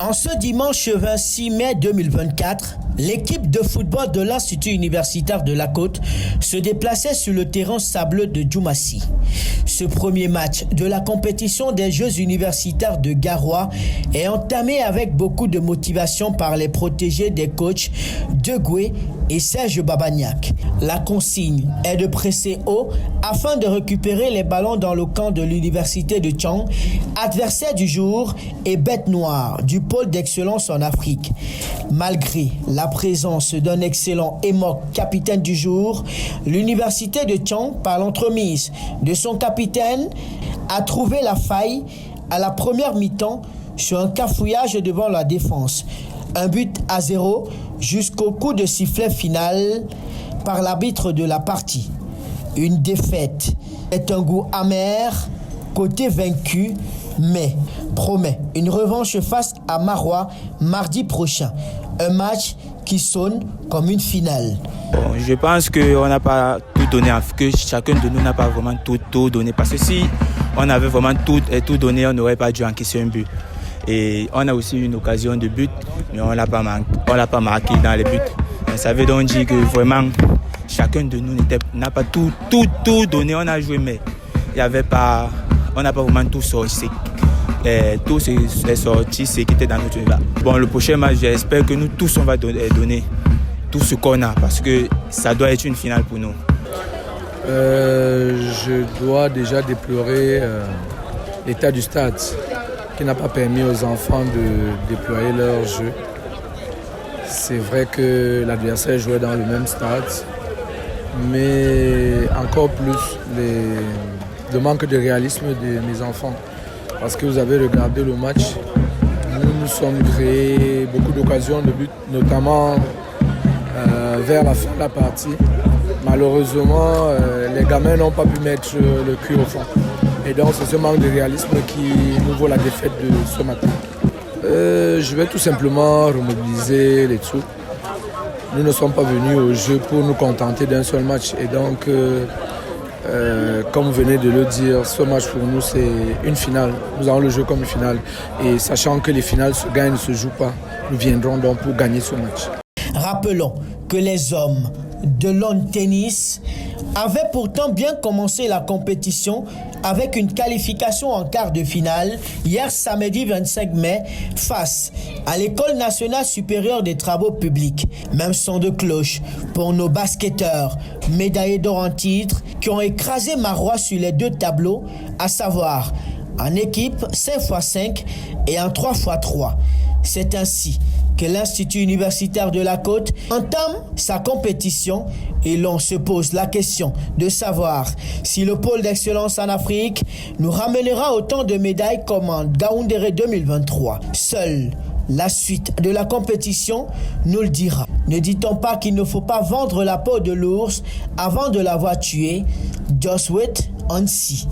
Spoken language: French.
En ce dimanche 26 mai 2024, l'équipe de football de l'Institut universitaire de la Côte se déplaçait sur le terrain sableux de Djoumassi. Ce premier match de la compétition des Jeux universitaires de Garoua est entamé avec beaucoup de motivation par les protégés des coachs Degué et Serge Babagnac. La consigne est de presser haut afin de récupérer les ballons dans le camp de l'université de Tchang, adversaire du jour et bête noire du pôle d'excellence en Afrique. Malgré la présence d'un excellent Emok, capitaine du jour, l'université de Tchang, par l'entremise de son capitaine, a trouvé la faille à la première mi-temps sur un cafouillage devant la défense. 1-0 jusqu'au coup de sifflet final par l'arbitre de la partie. Une défaite est un goût amer côté vaincu, mais promet une revanche face à Maroua mardi prochain. Un match qui sonne comme une finale. Bon, je pense qu'on n'a pas tout donné, que chacun de nous n'a pas vraiment tout donné. Parce que si on avait vraiment tout donné, on n'aurait pas dû encaisser un but. Et on a aussi une occasion de but, mais on l'a pas marqué dans les buts. Et ça veut donc dire que vraiment, chacun de nous n'a pas tout donné. On a joué, mais on n'a pas vraiment tout sorti. Tout est sorti, ce qui était dans notre débat. Bon, le prochain match, j'espère que nous tous, on va donner tout ce qu'on a, parce que ça doit être une finale pour nous. Je dois déjà déplorer l'état du stade, qui n'a pas permis aux enfants de déployer leur jeu. C'est vrai que l'adversaire jouait dans le même stade, mais encore plus le manque de réalisme de mes enfants. Parce que vous avez regardé le match, nous sommes créés beaucoup d'occasions de but, notamment vers la fin de la partie. Malheureusement, les gamins n'ont pas pu mettre le cul au fond. Et donc c'est ce manque de réalisme qui nous vaut la défaite de ce matin. Je vais tout simplement remobiliser les troupes. Nous ne sommes pas venus au jeu pour nous contenter d'un seul match. Et donc, comme vous venez de le dire, ce match pour nous c'est une finale. Nous avons le jeu comme une finale. Et sachant que les finales se gagnent, ne se jouent pas, nous viendrons donc pour gagner ce match. Rappelons que les hommes de lawn tennis avaient pourtant bien commencé la compétition avec une qualification en quart de finale hier samedi 25 mai face à l'École nationale supérieure des travaux publics. Même son de cloche pour nos basketteurs médaillés d'or en titre qui ont écrasé Maroua sur les deux tableaux, à savoir en équipe 5x5 et en 3x3. C'est ainsi que l'Institut universitaire de la Côte entame sa compétition et l'on se pose la question de savoir si le pôle d'excellence en Afrique nous ramènera autant de médailles comme en Gaoundéré 2023. Seule la suite de la compétition nous le dira. Ne dit-on pas qu'il ne faut pas vendre la peau de l'ours avant de l'avoir tué? Just wait and see.